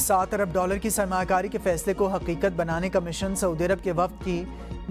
7 अरब dollar की सरमाकारी के फैसले को हकीकत बनाने का मिशन सऊदी अरब के वफ्द की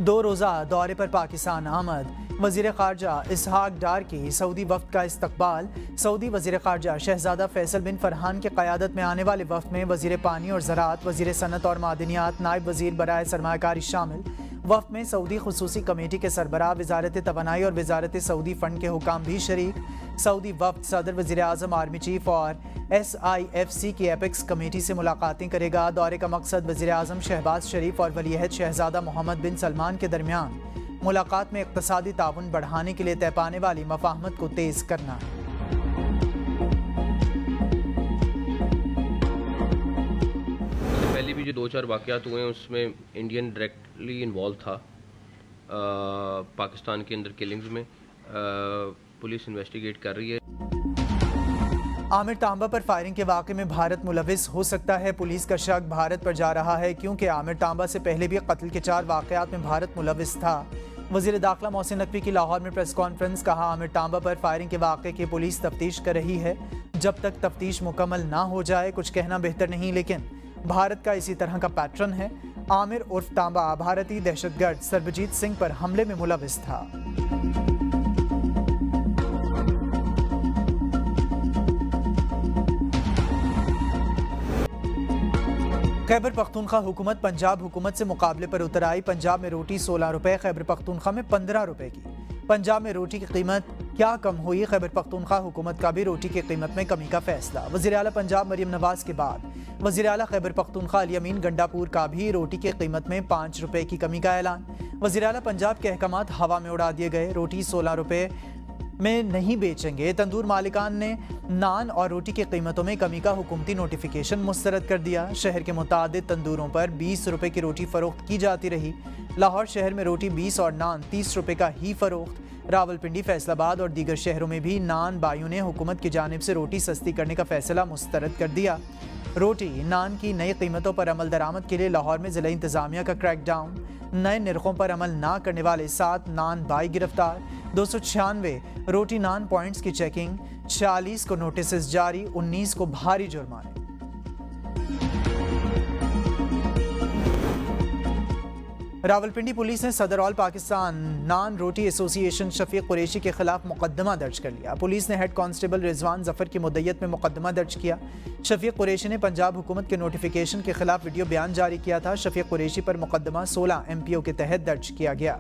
2 रोज़ा दौरे पर पाकिस्तान आमद। वज़ीर ख़ारजा इसहाक डार की सऊदी वफ्द का इस्तकबाल। सऊदी वज़ीर ख़ारजा शहजादा फैसल बिन फरहान की क़यादत में आने वाले वफ्द में वज़ीर पानी और ज़राअत, वज़ीर सनत और मादनियात, नायब वज़ीर बराए सरमाकारी शामिल। वफ्द में सऊदी खुसूसी कमेटी के सरबराह, वज़ारत तवानाई और वज़ारत सऊदी फ़ंड के हुकाम भी शरीक। सऊदी वफ्द सदर, वज़ीर आज़म, आर्मी चीफ और SIFC की एपेक्स कमेटी से मुलाकातें करेगा। दौरे का मकसद वज़ीर आज़म शहबाज शरीफ और वलीअहद शहजादा मोहम्मद बिन सलमान के दरमियान मुलाकात में इक़्तिसादी ताउन बढ़ाने के लिए तय पाने वाली मफ़ाहमत को तेज़ करना है। पहले भी जो 2-4 वाक़यात हुए हैं उसमें इंडियन डायरेक्टली इन्वॉल्व था। पाकिस्तान के अंदर किलिंग्स में पुलिस इन्वेस्टिगेट कर रही है। आमिर तांबा पर फायरिंग के वाक़े में भारत मुलविस हो सकता है। पुलिस का शक भारत पर जा रहा है क्योंकि आमिर तांबा से पहले भी कत्ल के 4 वाक़यात में भारत मुलविस था। वज़ीर दाखिला मोहसिन नकवी की लाहौर में प्रेस कॉन्फ्रेंस। कहा, आमिर तांबा पर फायरिंग के वाक़े की पुलिस तफ्तीश कर रही है। जब तक तफ्तीश मुकम्मल ना हो जाए कुछ कहना बेहतर नहीं, लेकिन भारत का इसी तरह का पैटर्न है। आमिर उर्फ तांबा भारतीय दहशतगर्द सरबजीत सिंह पर हमले में मुलविस था। खैबर पख्तूनख्वा हुकूमत पंजाब हुकूमत से मुकाबले पर उतर आई। पंजाब में रोटी 16 रुपए, खैबर पख्तूनख्वा में 15 रुपए की। पंजाब में रोटी की कीमत क्या कम हुई? खैबर पख्तूनख्वा हुकूमत का भी रोटी की कीमत में कमी का फैसला। वज़ीर आला पंजाब मरियम नवाज के बाद वज़ीर आला खैबर पख्तूनख्वा अली अमीन गंडापुर का भी रोटी की कीमत में 5 रुपए की कमी का ऐलान। वज़ीर आला पंजाब के अहकामात हवा में उड़ा दिए गए। रोटी 16 रुपए में नहीं बेचेंगे। तंदूर मालिकान ने नान और रोटी की कीमतों में कमी का हुकूमती नोटिफिकेशन मुस्तरद कर दिया। शहर के मुतादिद तंदूरों पर 20 रुपए की रोटी फरोख्त की जाती रही। लाहौर शहर में रोटी 20 और नान 30 रुपए का ही फरोख्त। रावलपिंडी, फैसलाबाद और दीगर शहरों में भी नान बाइयों ने हुकूमत की जानिब से रोटी सस्ती करने का फैसला मुस्तरद कर दिया। रोटी नान की नई कीमतों पर अमल दरामद के लिए लाहौर में जिला इंतजामिया का क्रैकडाउन। नए निर्खों पर अमल ना करने वाले 7 नान बाई गिरफ्तार। 296 रोटी नान पॉइंट्स की चेकिंग। 40 को नोटिस जारी, 19 को भारी जुर्माने। रावलपिंडी पुलिस ने सदर ऑल पाकिस्तान नान रोटी एसोसिएशन शफीक कुरैशी के खिलाफ मुकदमा दर्ज कर लिया। पुलिस ने हेड कांस्टेबल रिजवान जफर की मुद्दत में मुकदमा दर्ज किया। शफीक कुरैशी ने पंजाब हुकूमत के नोटिफिकेशन के खिलाफ वीडियो बयान जारी किया था। शफीक कुरैशी पर मुकदमा 16 MPO के तहत दर्ज किया गया।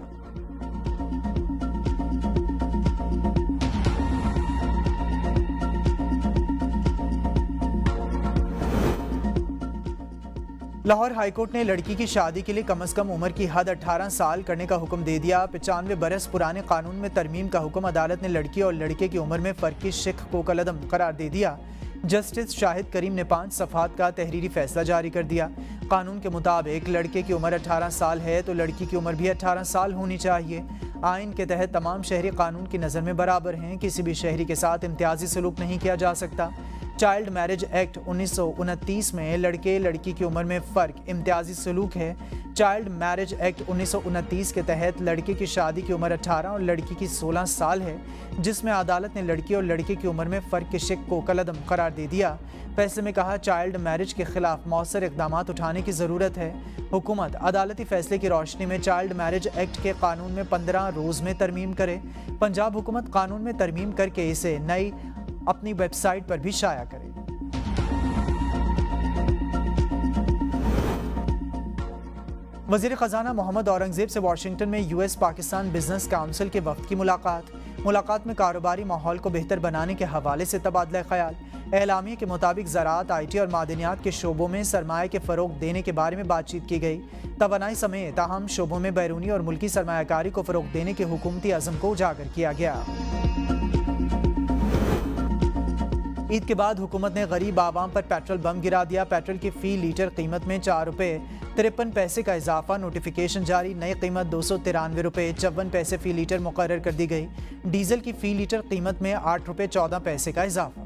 लाहौर हाईकोर्ट ने लड़की की शादी के लिए कम से कम उम्र की हद 18 साल करने का हुक्म दे दिया। 95 बरस पुराने कानून में तरमीम का हुक्म। अदालत ने लड़की और लड़के की उम्र में फ़र्क की शिक को कलअदम करार दे दिया। जस्टिस शाहिद करीम ने 5 सफ़हात का तहरीरी फैसला जारी कर दिया। कानून के मुताबिक लड़के की उम्र 18 साल है तो लड़की की उम्र भी 18 साल होनी चाहिए। आइन के तहत तमाम शहरी कानून की नज़र में बराबर हैं। किसी भी शहरी के साथ इम्तियाजी सलूक नहीं किया जा सकता। चाइल्ड मैरिज एक्ट 1929 में लड़के लड़की की उम्र में फ़र्क इम्तियाजी सलूक है। चाइल्ड मैरिज एक्ट 1929 के तहत लड़के की शादी की उम्र 18 और लड़की की 16 साल है, जिसमें अदालत ने लड़की और लड़के की उम्र में फ़र्क के शिक को कलअदम करार दे दिया। फैसले में कहा, चाइल्ड मैरिज के खिलाफ मौसर इक़दाम उठाने की ज़रूरत है। हुकूमत अदालती फैसले की रोशनी में चाइल्ड मैरिज एक्ट के कानून में 15 रोज़ में तरमीम करे। पंजाब हुकूमत कानून में तरमीम करके इसे नई अपनी वेबसाइट पर भी शाया करे। वज़ीर ख़जाना मोहम्मद औरंगज़ेब से वाशिंगटन में US पाकिस्तान बिजनेस काउंसिल के वफ़द की मुलाकात में कारोबारी माहौल को बेहतर बनाने के हवाले से तबादला ख्याल। एलामिया के मुताबिक ज़राअत, IT और मादनियात के शोबों में सरमाए के फ़रोग़ देने के बारे में बातचीत की गई। तवानाई समेत अहम शोबों में बैरूनी और मुल्की सरमायाकारी को फ़रोग़ देने के हुकूमती अज़म को उजागर किया गया। ईद के बाद हुकूमत ने गरीब आवाम पर पेट्रोल बम गिरा दिया। पेट्रोल की फ़ी लीटर कीमत में 4 रुपये 53 पैसे का इजाफा। नोटिफिकेशन जारी। नई कीमत 293 रुपये 54 पैसे फ़ी लीटर मुकर्रर कर दी गई। डीजल की फ़ी लीटर कीमत में 8 रुपये 14 पैसे का इजाफा।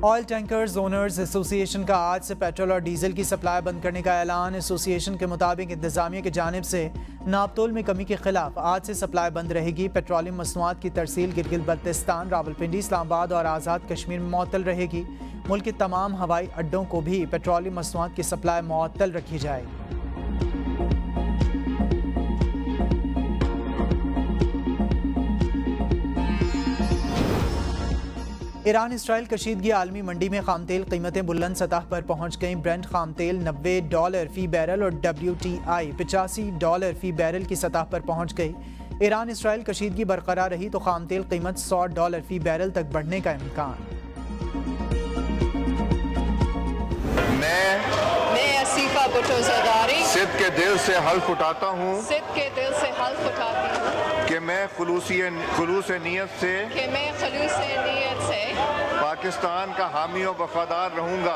ऑयल टैंकर्स ओनर्स एसोसिएशन का आज से पेट्रोल और डीजल की सप्लाई बंद करने का ऐलान। एसोसिएशन के मुताबिक इंतजामिया की जानिब से नापतोल में कमी के खिलाफ आज से सप्लाई बंद रहेगी। पेट्रोलियम मसनूआत की तरसील गिलगित बल्तिस्तान, रावलपिंडी, इस्लामाबाद और आज़ाद कश्मीर में मुअत्तल रहेगी। मुल्क के तमाम हवाई अड्डों को भी पेट्रोलियम मसनूआत की सप्लाई मुअत्तल रखी जाएगी। ईरान इसराइल कशीदगी आलमी मंडी में खाम तेल कीमतें बुलंद सतह पर पहुंच गईं। ब्रेंट खाम तेल $90 फी बैरल और WTI $85 फी बैरल की सतह पर पहुंच गई। ईरान इसराइल कशीदगी बरकरार रही तो खाम तेल कीमत $100 फी बैरल तक बढ़ने का इम्कान। मैं आसिफा भुट्टो ज़रदारी सिद्ध के दिल से हल्फ उठाता हूँ कि मैं खुलूस नीयत से पाकिस्तान का हामी और वफादार रहूँगा।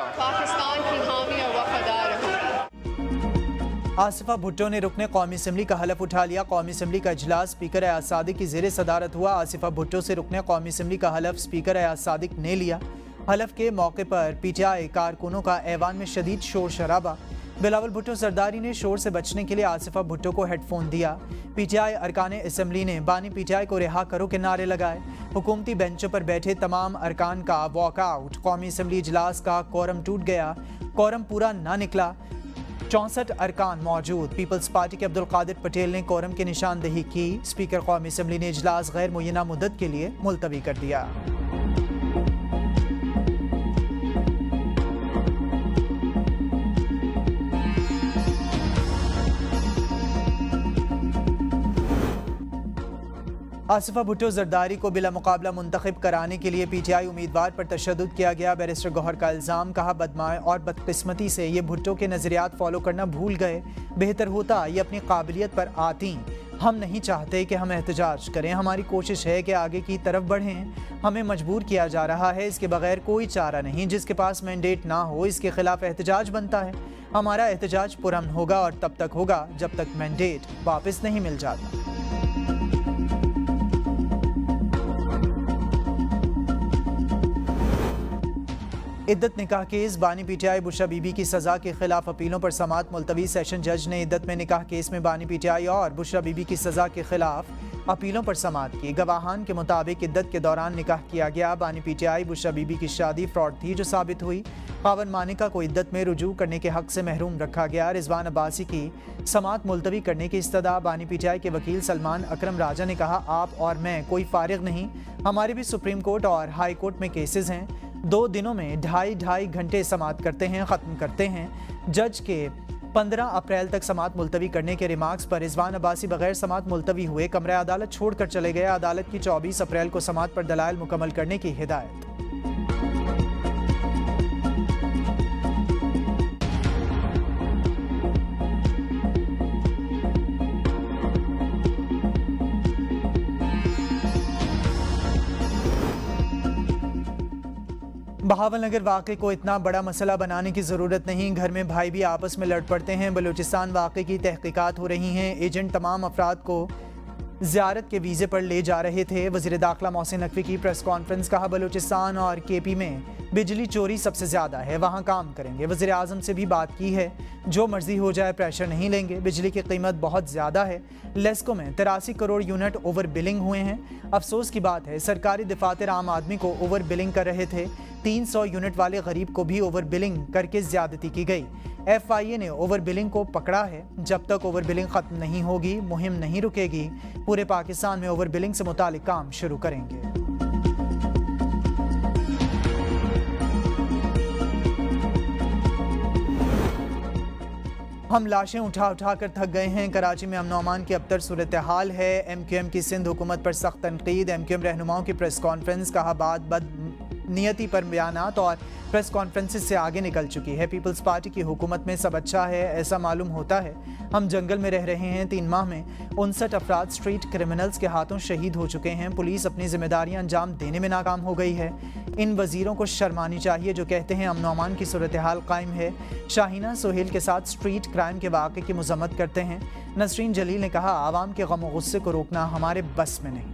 आसिफा भुट्टो ने रुकने कौमी असम्बली का हलफ उठा लिया। कौमी असम्बली का इजलास स्पीकर अयाज सादिक की ज़ेरे सदारत हुआ। आसिफा भुट्टो से रुकने कौमी असम्बली का हलफ स्पीकर अयाज सादिक ने लिया। हलफ के मौके पर PTI कारकुनों का ऐवान में शदीद शोर शराबा। बिलावल भुट्टो सरदारी ने शोर से बचने के लिए आसिफा भुट्टो को हेडफोन दिया। PTI अरकान असम्बली ने बानी PTI को रिहा करो के नारे लगाए। हुकूमती बेंचों पर बैठे तमाम अरकान का वॉकआउट। कौमी असम्बली इजलास का कोरम टूट गया। कोरम पूरा ना निकला। 64 अरकान मौजूद। पीपल्स पार्टी के अब्दुल कादिर पटेल ने कोरम की निशानदेही की। स्पीकर कौमी असम्बली ने इजलास गैर मुय्यना मुद्दत के लिए मुलतवी कर दिया। आसिफा भुट्टो जरदारी को बिला मुकाबला मुंतखब कराने के लिए PTI उम्मीदवार पर तशद्दुद किया गया। बैरिस्टर गौहर का इल्ज़ाम, कहा बदमाश और बदकिस्मती से ये भुट्टो के नज़रियात फॉलो करना भूल गए। बेहतर होता ये अपनी काबिलियत पर आती। हम नहीं चाहते कि हम एहतजाज करें, हमारी कोशिश है कि आगे की तरफ बढ़ें। हमें मजबूर किया जा रहा है, इसके बगैर कोई चारा नहीं। जिसके पास मैंडेट ना हो इसके खिलाफ एहतजाज बनता है। हमारा एहतजाज पुरअमन होगा और तब तक होगा जब तक मैंडेट वापस नहीं मिल जाता। इद्दत निकाह केस। बानी PTI बुशरा बीबी की सज़ा के खिलाफ अपीलों पर समाअत मुलतवी। सेशन जज ने इद्दत में निकाह केस में बानी PTI और बुशरा बीबी की सज़ा के खिलाफ अपीलों पर समाअत की। गवाहान के मुताबिक इद्दत के दौरान निकाह किया गया। बानी PTI बुशरा बीबी की शादी फ्रॉड थी जो साबित हुई। खावन मानिका को इद्दत में रुजू करने के हक से महरूम रखा गया। रिजवान अब्बासी की समाअत मुलतवी करने की इस्तदा। बानी PTI के वकील सलमान अकरम राजा ने कहा, आप और मैं कोई फारिग नहीं, हमारे भी सुप्रीम कोर्ट और हाई कोर्ट में केसेस हैं। 2 दिनों में 2.5 घंटे समाअत करते हैं, ख़त्म करते हैं। जज के 15 अप्रैल तक समाअत मुलतवी करने के रिमार्क्स पर रिजवान अब्बासी बगैर समाअत मुलतवी हुए कमरा अदालत छोड़कर चले गए। अदालत की 24 अप्रैल को समाअत पर दलाइल मुकम्मल करने की हिदायत। बहावलनगर वाक़े को इतना बड़ा मसला बनाने की ज़रूरत नहीं। घर में भाई भी आपस में लड़ पड़ते हैं। बलूचिस्तान वाक़े की तहक़ीक़ात हो रही हैं। एजेंट तमाम अफराद को ज़ियारत के वीज़े पर ले जा रहे थे। वज़ीर दाखिला मोहसिन नकवी की प्रेस कॉन्फ्रेंस। कहा, बलूचिस्तान और KP में बिजली चोरी सबसे ज़्यादा है, वहाँ काम करेंगे। वज़ीर आज़म से भी बात की है, जो मर्जी हो जाए प्रेशर नहीं लेंगे। बिजली की कीमत बहुत ज़्यादा है। लेस्को में 83 करोड़ यूनिट ओवर बिलिंग हुए हैं। अफसोस की बात है सरकारी दफातर आम आदमी को ओवर बिलिंग कर रहे थे। 300 यूनिट वाले गरीब को भी ओवर बिलिंग करके ज़्यादती की गई। FIA ने ओवर बिलिंग को पकड़ा है। जब तक ओवर बिलिंग ख़त्म नहीं होगी मुहिम नहीं रुकेगी। पूरे पाकिस्तान में ओवर बिलिंग से मुतालिक काम शुरू करेंगे। हम लाशें उठा उठा कर थक गए हैं। कराची में अमन व अमान की अबतर सूरत हाल है। MQM की सिंध हुकूमत पर सख्त तनकीद। MQM रहनुमाओं की प्रेस कॉन्फ्रेंस। कहा, बात बदनीयती पर बयानात और प्रेस कॉन्फ्रेंसेस से आगे निकल चुकी है। पीपल्स पार्टी की हुकूमत में सब अच्छा है ऐसा मालूम होता है। हम जंगल में रह रहे हैं। 3 माह में 59 अफराद स्ट्रीट क्रिमिनल्स के हाथों शहीद हो चुके हैं। पुलिस अपनी जिम्मेदारियां अंजाम देने में नाकाम हो गई है। इन वजीरों को शर्म आनी चाहिए जो कहते हैं अमन व अमान की सूरत हाल कायम है। शाहीना सोहेल के साथ स्ट्रीट क्राइम के वाक़े की मजम्मत करते हैं। नसरीन जलील ने कहा, आवाम के गम व गुस्से को रोकना हमारे बस में नहीं।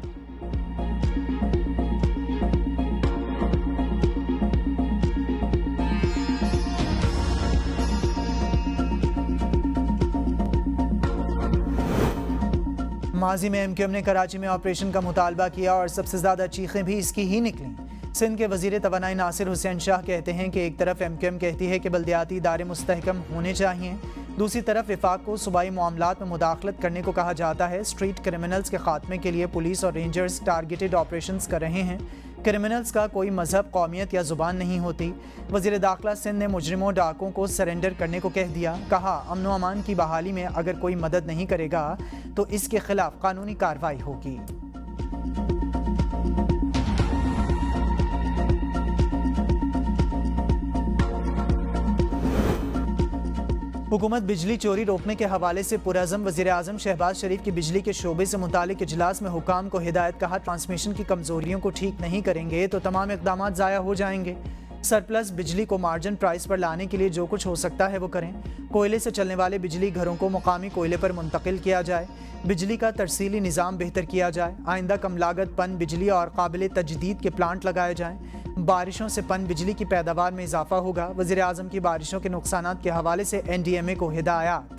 माजी में एमक्यूएम ने कराची में ऑपरेशन का मुतालबा किया और सबसे ज़्यादा चीखें भी इसकी ही निकलीं। सिंध के वज़ीर तवानाई नासिर हुसैन शाह कहते हैं कि एक तरफ एमक्यूएम कहती है कि बल्दियाती इदारे मुस्तहकम होने चाहिए, दूसरी तरफ विफाक को सूबाई मामलात में मुदाखलत करने को कहा जाता है। स्ट्रीट क्रिमिनल्स के खात्मे के लिए पुलिस और रेंजर्स टारगेटेड ऑपरेशंस कर रहे हैं। क्रिमिनल्स का कोई मजहब, कौमियत या ज़ुबान नहीं होती। वज़ीर दाखिला सिंध ने मुजरिमों, डाकुओं को सरेंडर करने को कह दिया। कहा, अमन व अमान की बहाली में अगर कोई मदद नहीं करेगा तो इसके खिलाफ कानूनी कार्रवाई होगी। हुकूमत बिजली चोरी रोकने के हवाले से पुरअज़म वज़ीर आज़म शहबाज शरीफ की बिजली के शोबे से मुतालिक इजलास में हुकाम को हिदायत। कहा, ट्रांसमिशन की कमज़ोरियों को ठीक नहीं करेंगे तो तमाम इक़दाम ज़ाया हो जाएंगे। सरप्लस बिजली को मार्जिन प्राइस पर लाने के लिए जो कुछ हो सकता है वो करें। कोयले से चलने वाले बिजली घरों को मुकामी कोयले पर मुंतकिल किया जाए। बिजली का तरसीली निज़ाम बेहतर किया जाए। आइंदा कम लागत पन बिजली और काबिल तजदीद के प्लांट लगाए जाएँ। बारिशों से पन बिजली की पैदावार में इजाफा होगा। वज़ीर आज़म की बारिशों के नुकसानात के हवाले से NDMA को हिदायत।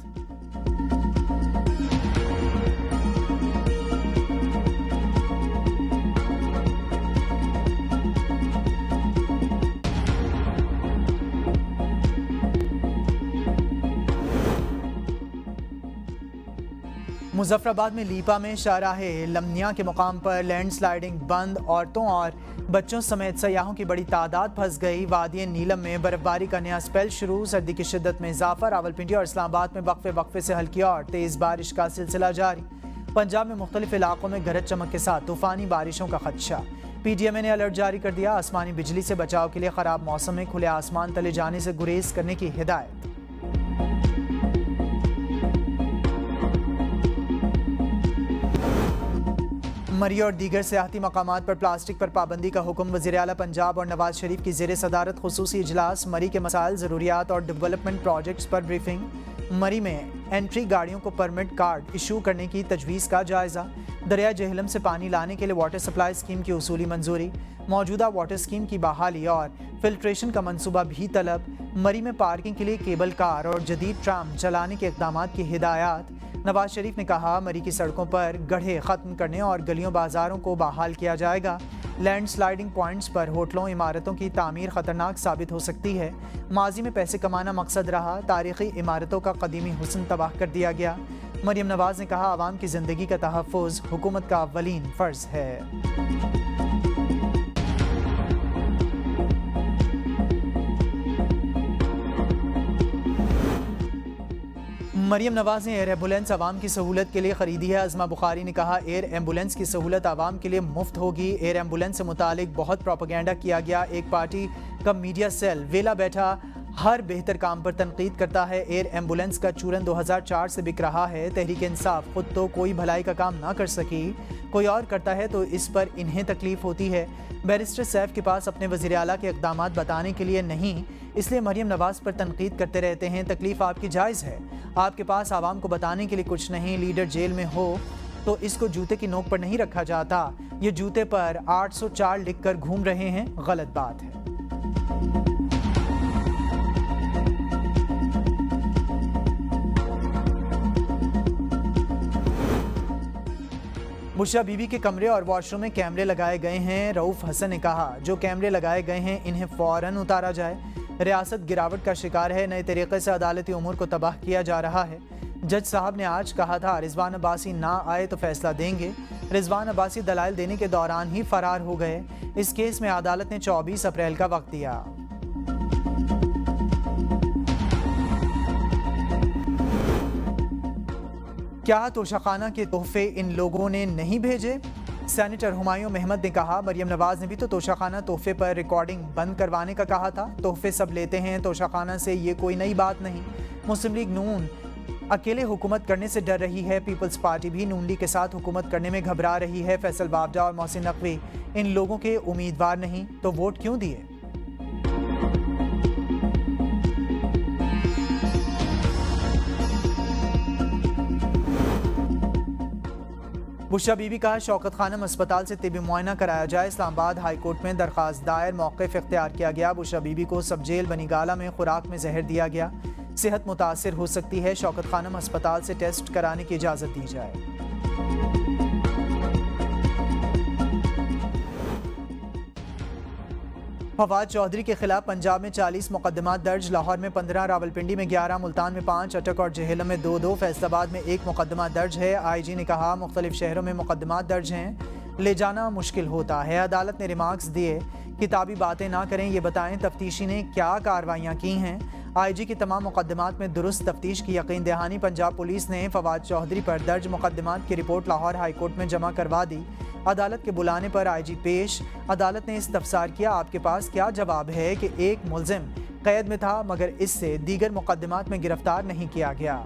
मुजफ्फराबाद में लीपा में शाहराहे लमनिया के मुकाम पर लैंडस्लाइडिंग बंद। औरतों और बच्चों समेत सयाहों की बड़ी तादाद फंस गई। वादी नीलम में बर्फबारी का नया स्पेल शुरू। सर्दी की शिद्दत में इजाफा। रावलपिंडी और इस्लामाबाद में वक्फे से हल्की और तेज़ बारिश का सिलसिला जारी। पंजाब में मुख्तलिफ इलाकों में गरज चमक के साथ तूफ़ानी बारिशों का खदशा। PTMA ने अलर्ट जारी कर दिया। आसमानी बिजली से बचाव के लिए ख़राब मौसम में खुले आसमान तले जाने से गुरेज करने की हिदायत। मरी और दीगर सियाहती मकामात पर प्लास्टिक पर पाबंदी का हुक्म। वज़ीर आला पंजाब और नवाज शरीफ की ज़ेर सदारत खुसूसी इजलास। मरी के मसाइल, ज़रूरियात और डेवलपमेंट प्रोजेक्ट्स पर ब्रीफिंग। मरी में एंट्री गाड़ियों को परमिट कार्ड इशू करने की तजवीज़ का जायज़ा। दरिया जहलम से पानी लाने के लिए वाटर सप्लाई स्कीम की उसूली मंजूरी। मौजूदा वाटर स्कीम की बहाली और फिल्ट्रेशन का मनसूबा भी तलब। मरी में पार्किंग के लिए केबल कार और जदीद ट्राम चलाने के इक़दाम की हिदायत। नवाज शरीफ ने कहा, मरी की सड़कों पर गड्ढे ख़त्म करने और गलियों बाजारों को बहाल किया जाएगा। लैंड स्लाइडिंग पॉइंट्स पर होटलों, इमारतों की तामीर ख़तरनाक साबित हो सकती है। माजी में पैसे कमाना मकसद रहा, तारीख़ी इमारतों का कदीमी हुस्न तबाह कर दिया गया। मरियम नवाज ने कहा, आवाम की ज़िंदगी का तहफ़्फ़ुज़ हुकूमत का अव्वलीन फ़र्ज़ है। मरियम नवाज ने एयर एम्बुलेंस आवाम की सहूलत के लिए ख़रीदी है। अज़मा बुखारी ने कहा, एयर एम्बुलेंस की सहूलत आवाम के लिए मुफ्त होगी। एयर एम्बुलेंस से मुतालिक बहुत प्रोपेगेंडा किया गया। एक पार्टी का मीडिया सेल वेला बैठा हर बेहतर काम पर तनकीद करता है। एयर एम्बुलेंस का चूरन 2004 से बिक रहा है। तहरीक इंसाफ खुद तो कोई भलाई का काम ना कर सकी, कोई और करता है तो इस पर इन्हें तकलीफ होती है। बैरिस्टर सैफ के पास अपने वज़ीर आला के इक़दाम बताने के लिए नहीं, इसलिए मरियम नवाज पर तनकीद करते रहते हैं। तकलीफ आपकी जायज़ है, आपके पास आवाम को बताने के लिए कुछ नहीं। लीडर जेल में हो तो इसको जूते की नोक पर नहीं रखा जाता। ये जूते पर 804 लिख कर घूम रहे हैं, गलत बात है। बुशरा बीबी के कमरे और वॉशरूम में कैमरे लगाए गए हैं। रऊफ हसन ने कहा, जो कैमरे लगाए गए हैं इन्हें फ़ौरन उतारा जाए। रियासत गिरावट का शिकार है। नए तरीके से अदालती उमूर को तबाह किया जा रहा है। जज साहब ने आज कहा था, रिजवान अब्बासी ना आए तो फैसला देंगे। रिजवान अब्बासी दलाइल देने के दौरान ही फरार हो गए। इस केस में अदालत ने 24 अप्रैल का वक्त दिया। क्या तोशाखाना के तोहफे इन लोगों ने नहीं भेजे? सेनेटर हुमायूं अहमद ने कहा, मरियम नवाज ने भी तो तोशाखाना तोहफे पर रिकॉर्डिंग बंद करवाने का कहा था। तोहफे सब लेते हैं तोशाखाना से, ये कोई नई बात नहीं। मुस्लिम लीग नून अकेले हुकूमत करने से डर रही है। पीपल्स पार्टी भी नून लीग के साथ हुकूमत करने में घबरा रही है। फैसल बावजा और मोहसिन नकवी इन लोगों के उम्मीदवार नहीं तो वोट क्यों दिए? बुशरा बीबी का शौकत खानम अस्पताल से तिबी मुआयना कराया जाए। इस्लामाबाद हाई कोर्ट में दरखास्त दायर, मौक़िफ़ इख्तियार किया गया। बुशरा बीबी को सब जेल बनीगाला में खुराक में जहर दिया गया। सेहत मुतासिर हो सकती है। शौकत खानम अस्पताल से टेस्ट कराने की इजाज़त दी जाए। फवाद चौधरी के खिलाफ पंजाब में 40 मुकदमात दर्ज, लाहौर में 15, रावलपिंडी में 11, मुल्तान में 5, अटक और जेहलम में 2, फैसलाबाद में 1 मुकदमा दर्ज है। IG ने कहा मुख्तलिफ शहरों में मुकदमात दर्ज हैं, ले जाना मुश्किल होता है। अदालत ने रिमार्क्स दिए, किताबी बातें ना करें, ये बताएं तफ्तीशी ने क्या कार्रवाइयाँ की हैं। IG की तमाम मुकदमात में दुरुस्त तफ्तीश की यकीन दहानी। पंजाब पुलिस ने फवाद चौधरी पर दर्ज मुकदमात की रिपोर्ट लाहौर हाई कोर्ट में जमा करवा दी। अदालत के बुलाने पर IG पेश। अदालत ने इस्तफसार किया, आपके पास क्या जवाब है कि एक मुलजिम कैद में था मगर इससे दीगर मुकदमात में गिरफ्तार नहीं किया गया।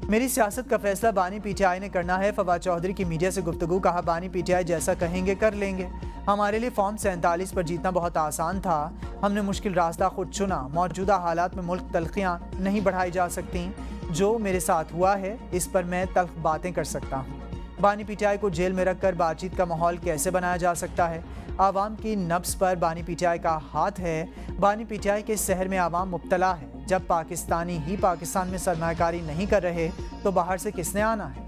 मेरी सियासत का फैसला बानी PTI ने करना है। फवाद चौधरी की मीडिया से गुफ्तगू, कहा बानी PTI जैसा कहेंगे कर लेंगे। हमारे लिए फॉर्म 47 पर जीतना बहुत आसान था, हमने मुश्किल रास्ता खुद चुना। मौजूदा हालात में मुल्क तलखियाँ नहीं बढ़ाई जा सकती। जो मेरे साथ हुआ है इस पर मैं तल्ख बातें कर सकता हूँ। बानी PTI को जेल में रखकर बातचीत का माहौल कैसे बनाया जा सकता है? आवाम की नब्ज पर बानी PTI का हाथ है। बानी PTI के शहर में आवाम मुब्तला है। जब पाकिस्तानी ही पाकिस्तान में सरमायाकारी नहीं कर रहे तो बाहर से किसने आना है?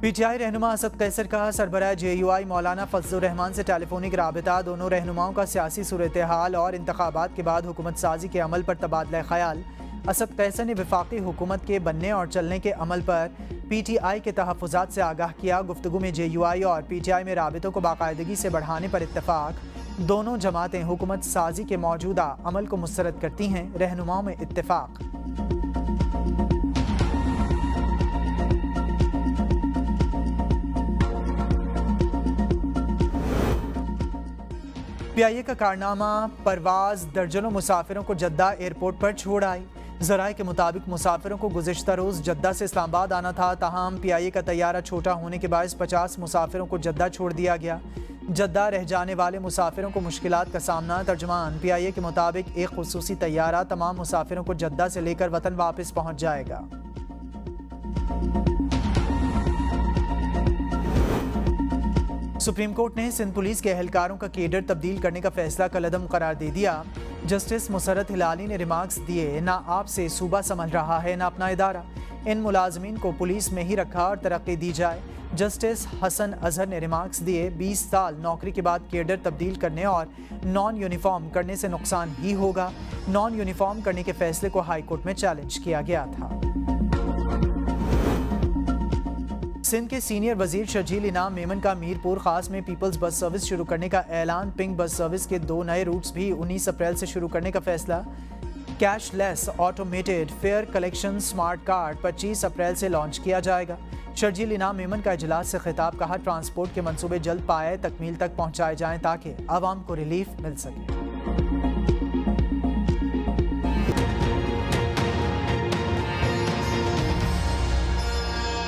PTI रहनुमा असद कैसर का सरबराह JUI मौलाना फजलुर रहमान से टेलीफोनिक राबिता। दोनों रहनुमाओं का सियासी सूरत हाल और इंतखाबात के बाद हुकूमत साजी के अमल पर तबादला ख्याल। असद कैसर ने वफाकी हुकूमत के बनने और चलने के अमल पर PTI के तहफ़्फ़ुज़ात से आगाह किया। गुफ्तगू में JUI और PTI में राबितों को बाकायदगी से बढ़ाने पर इत्तफाक। दोनों जमातें हुकूमत साजी के मौजूदा अमल को मुस्तरद करती हैं। रहनुमाओं में इत्तफाक। PIA का कारनामा, परवाज दर्जनों मुसाफिरों को जद्दा एयरपोर्ट पर छोड़ आई। ज़राए के मुताबिक मुसाफिरों को गुज़िश्ता रोज़ जद्दा से इस्लामाबाद आना था, ताहम PIA का तैयारा छोटा होने के बायस 50 मुसाफिरों को जद्दा छोड़ दिया गया। जद्दा रह जाने वाले मुसाफिरों को मुश्किलात का सामना। तर्जुमान PIA के मुताबिक एक खुसूसी तैयारा तमाम मुसाफिरों को जद्दा से लेकर वतन वापस पहुँच जाएगा। सुप्रीम कोर्ट ने सिंध पुलिस के एहलकारों का केडर तब्दील करने का फैसला कलअदम करार दे दिया। जस्टिस मुसरत हिलाली ने रिमार्क्स दिए, ना आपसे सूबा संभल रहा है ना अपना इदारा। इन मुलाजमीन को पुलिस में ही रखा और तरक्की दी जाए। जस्टिस हसन अजहर ने रिमार्क्स दिए, 20 साल नौकरी के बाद केडर तब्दील करने और नॉन यूनिफॉर्म करने से नुकसान ही होगा। नॉन यूनिफॉर्म करने के फैसले को हाई कोर्ट में चैलेंज किया गया था। सिंध के सीनियर वजीर शर्जील इनाम मेमन का मीरपुर खास में पीपल्स बस सर्विस शुरू करने का ऐलान। पिंक बस सर्विस के 2 नए रूट्स भी 19 अप्रैल से शुरू करने का फैसला। Cashless automated fair collection smart card 25 अप्रैल से लॉन्च किया जाएगा। शर्जील इनाम मेमन का इजलास से खिताब, कहा ट्रांसपोर्ट के मंसूबे जल्द पाए तकमील तक पहुंचाए जाएं ताकि आवाम को रिलीफ मिल सके।